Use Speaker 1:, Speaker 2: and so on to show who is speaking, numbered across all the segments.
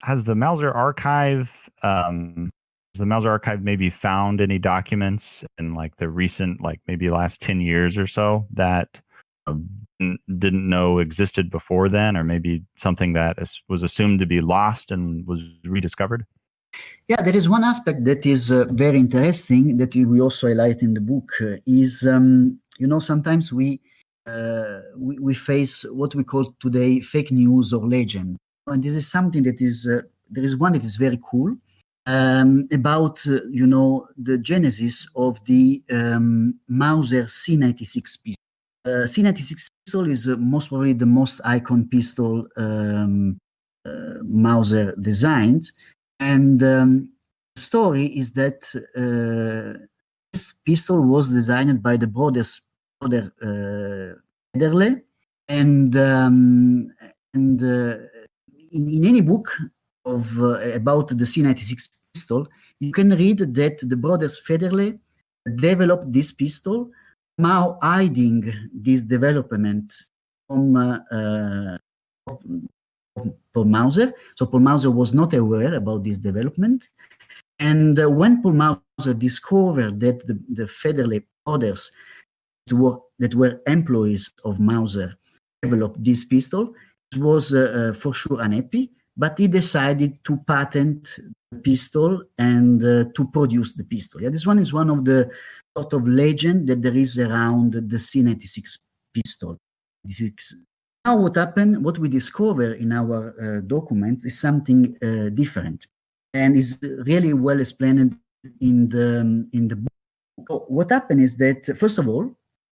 Speaker 1: has the Mauser archive maybe found any documents in like the recent, like maybe last 10 years or so that didn't know existed before then, or maybe something that was assumed to be lost and was rediscovered?
Speaker 2: Yeah, there is one aspect that is very interesting that we also highlight in the book. Sometimes we face what we call today fake news or legend, and this is something that is there is one that is very cool about the genesis of the Mauser C96 pistol. C96 pistol is most probably the most icon pistol Mauser designed. And the story is that this pistol was designed by the brother Federle, and in any book of about the C96 pistol, you can read that the brothers Federle developed this pistol, now hiding this development from Paul Mauser. So Paul Mauser was not aware about this development. And when Paul Mauser discovered that the Federle brothers that were employees of Mauser developed this pistol, he was for sure unhappy, but he decided to patent the pistol and to produce the pistol. Yeah, this one is one of the sort of legend that there is around the C96 pistol. Now what happened, what we discover in our documents is something different, and is really well explained in the book. So what happened is that, first of all,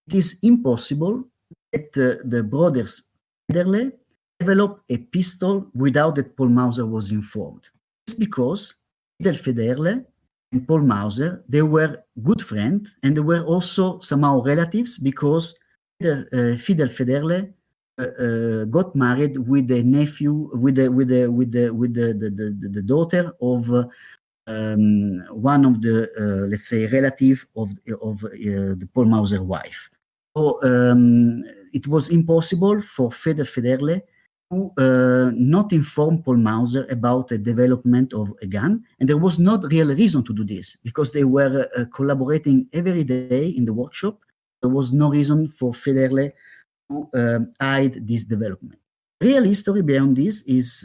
Speaker 2: it is impossible that the brothers Federle developed a pistol without that Paul Mauser was informed. It's because Fidel Federle and Paul Mauser, they were good friends, and they were also somehow relatives, because Fidel Federle got married with the nephew, with the daughter of one of the let's say relative of the Paul Mauser wife. So it was impossible for Fidel Federle to not inform Paul Mauser about the development of a gun, and there was not real reason to do this, because they were collaborating every day in the workshop. There was no reason for Federle to hide this development. Real history behind this is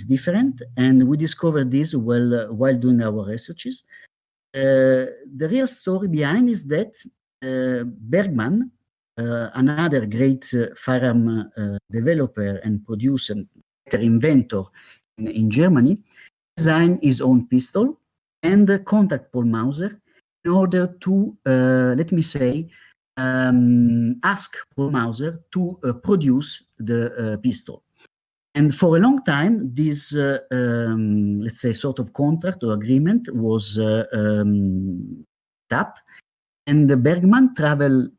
Speaker 2: different, and we discovered this while doing our researches. The real story behind is that Bergmann, another great firearm developer and producer, inventor in Germany, designed his own pistol and contact Paul Mauser in order to, let me say, ask Paul Mauser to produce the pistol. And for a long time, this, let's say, sort of contract or agreement was up, and Bergmann traveled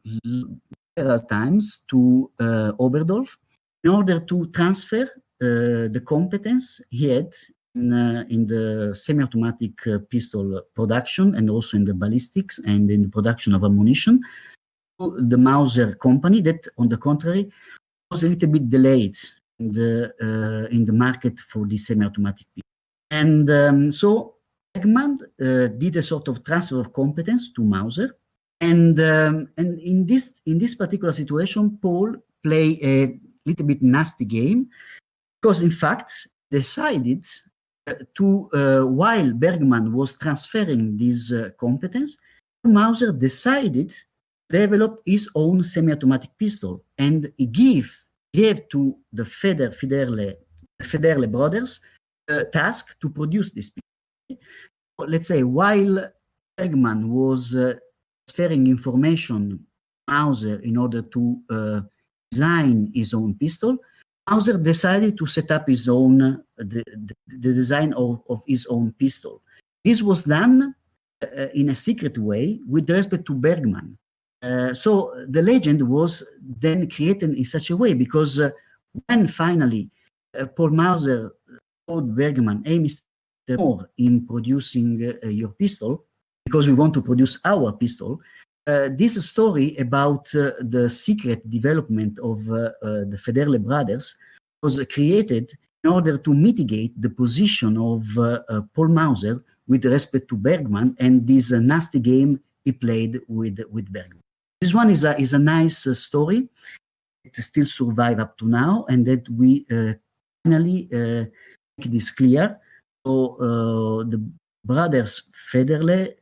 Speaker 2: several times to Oberdorf in order to transfer the competence he had in the semi-automatic pistol production, and also in the ballistics and in the production of ammunition, to the Mauser company, that, on the contrary, was a little bit delayed in the market for the semi-automatic pistol. And so Bergmann did a sort of transfer of competence to Mauser. And in this particular situation, Paul played a little bit nasty game, because in fact decided to, while Bergmann was transferring this competence, Mauser decided to develop his own semi-automatic pistol, and he gave to the Federle brothers a task to produce this pistol. Let's say while Bergmann was transferring information to Mauser in order to design his own pistol, Mauser decided to set up his own the design of his own pistol. This was done in a secret way with respect to Bergmann. So the legend was then created in such a way, because when finally Paul Mauser told Bergmann, "Hey, Mr. Moore, in producing your pistol, because we want to produce our pistol," this story about the secret development of the Federle brothers was created in order to mitigate the position of Paul Mauser with respect to Bergmann and this nasty game he played with Bergmann. This one is a nice story. It still survive up to now, and that we finally make this clear. So the brothers Federle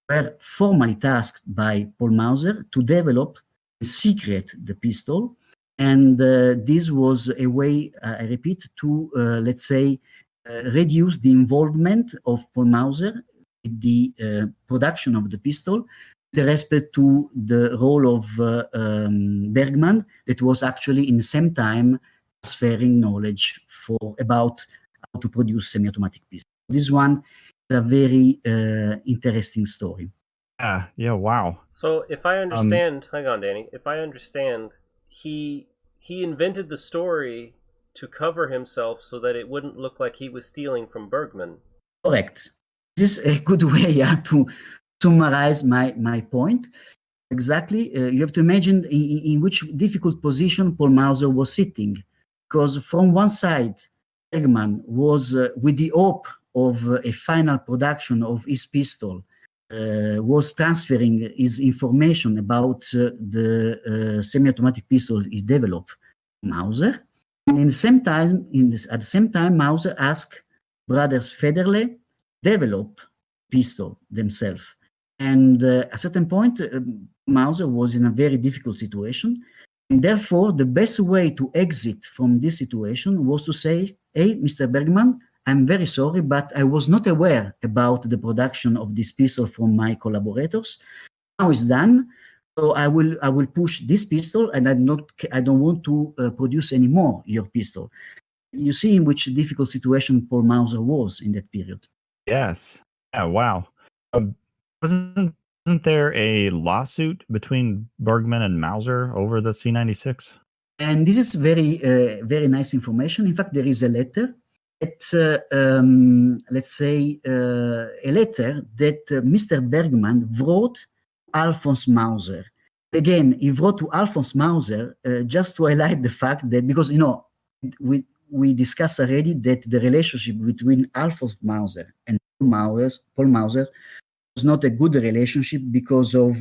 Speaker 2: were formally tasked by Paul Mauser to develop in secret the pistol, and this was a way, I repeat, to let's say reduce the involvement of Paul Mauser in the production of the pistol with respect to the role of Bergmann, that was actually in the same time transferring knowledge about how to produce semi-automatic pistols. This one is a very interesting story.
Speaker 1: Yeah, wow.
Speaker 3: So if I understand, hang on, Danny. If I understand, he invented the story to cover himself so that it wouldn't look like he was stealing from Bergmann.
Speaker 2: Correct. This is a good way to summarize my point. Exactly. You have to imagine in which difficult position Paul Mauser was sitting, because from one side, Bergmann was with the hope of a final production of his pistol, was transferring his information about the semi-automatic pistol he developed to Mauser. And at the same time, Mauser asked brothers Federle develop pistol themselves. And at a certain point, Mauser was in a very difficult situation. And therefore, the best way to exit from this situation was to say, hey, Mr. Bergmann, I'm very sorry, but I was not aware about the production of this pistol from my collaborators. Now it's done. So I will push this pistol, and I don't want to produce anymore your pistol. You see in which difficult situation Paul Mauser was in that period.
Speaker 1: Yes. Yeah. Wow. Wasn't there a lawsuit between Bergmann and Mauser over the C96?
Speaker 2: And this is very very nice information. In fact, there is a letter. Let's say a letter that Mr. Bergmann wrote Alphonse Mauser. Again, he wrote to Alphonse Mauser just to highlight the fact that, because we discussed already that the relationship between Alphonse Mauser and Paul Mauser was not a good relationship because of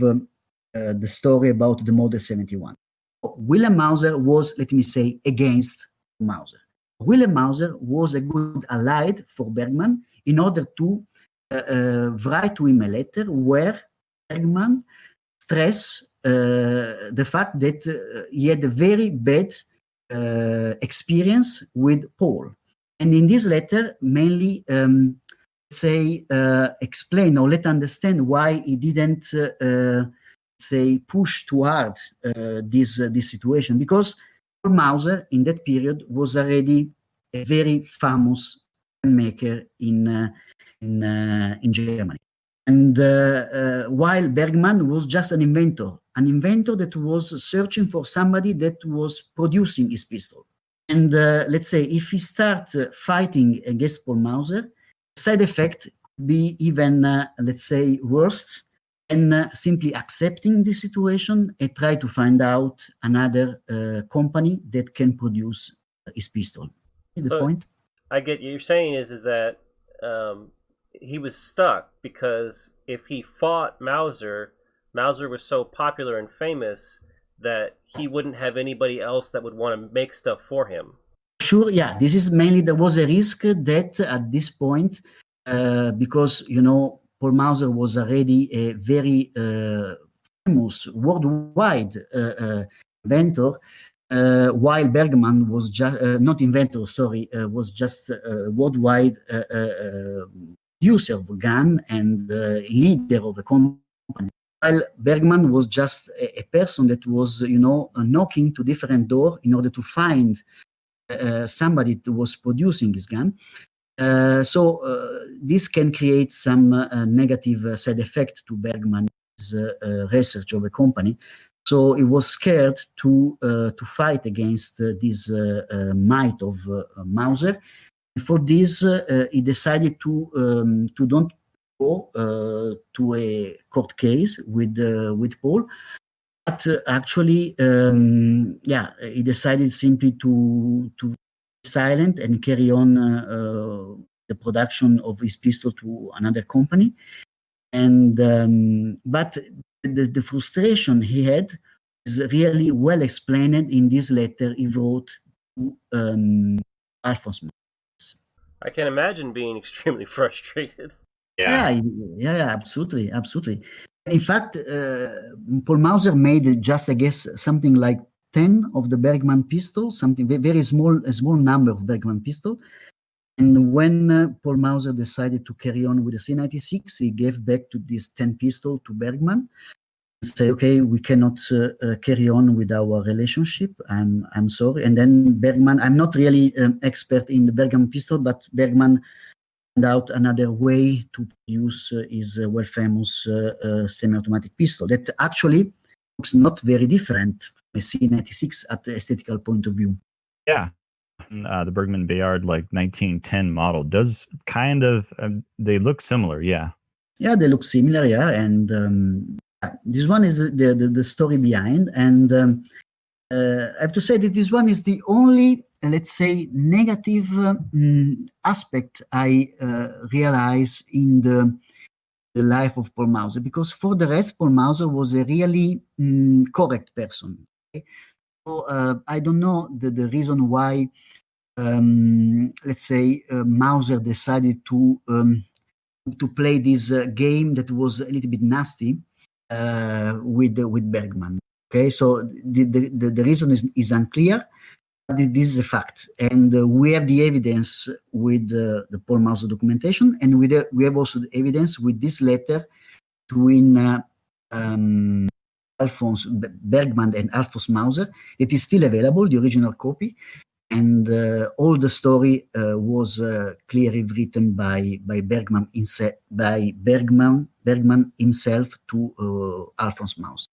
Speaker 2: the story about the Model 71. Wilhelm Mauser was, let me say, against Mauser. Wilhelm Mauser was a good ally for Bergmann in order to write to him a letter where Bergmann stressed the fact that he had a very bad experience with Paul. And in this letter, mainly explain or let understand why he didn't push too hard this situation, because Paul Mauser in that period was already a very famous maker in Germany. And while Bergmann was just an inventor that was searching for somebody that was producing his pistol. And let's say if he starts fighting against Paul Mauser, the side effect could be even, worse, and simply accepting the situation and try to find out another company that can produce his pistol. Is the point?
Speaker 3: I get you're saying is that he was stuck because if he fought Mauser was so popular and famous that he wouldn't have anybody else that would want to make stuff for him.
Speaker 2: Sure, yeah. This is mainly, there was a risk that at this point, because, Paul Mauser was already a very famous worldwide inventor, while Bergmann was just not inventor, sorry, was just a worldwide producer of a gun and leader of a company. While Bergmann was just a person that was, knocking to different doors in order to find somebody that was producing his gun. So this can create some negative side effect to Bergmann's research of a company. So he was scared to fight against this might of Mauser. For this, he decided to don't go to a court case with Paul, but actually, he decided simply to silent and carry on the production of his pistol to another company. And but the frustration he had is really well explained in this letter he wrote to Alphonse Mauser.
Speaker 3: I can imagine being extremely frustrated.
Speaker 2: Yeah, absolutely. In fact, Paul Mauser made just, I guess, something like 10 of the Bergmann pistol, something very small, a small number of Bergmann pistol. And when Paul Mauser decided to carry on with the C96, he gave back to this 10 pistol to Bergmann and say, okay, we cannot carry on with our relationship. I'm sorry. And then Bergmann, I'm not really an expert in the Bergmann pistol, but Bergmann found out another way to use his well famous semi-automatic pistol that actually looks not very different from a C96 at the aesthetical point of view.
Speaker 1: Yeah. The Bergmann Bayard 1910 model does kind of they look similar. Yeah,
Speaker 2: they look similar. And this one is the story behind, and I have to say that this one is the only, let's say, negative aspect I realize in the life of Paul Mauser, because for the rest, Paul Mauser was a really correct person. Okay? So I don't know the reason why, let's say, Mauser decided to play this game that was a little bit nasty with Bergmann. Okay, so the reason is unclear. But this is a fact, and we have the evidence with the Paul Mauser documentation, and we have also the evidence with this letter between Bergmann and Alphonse Mauser. It is still available, the original copy, and all the story was clearly written by Bergmann himself to Alphonse Mauser.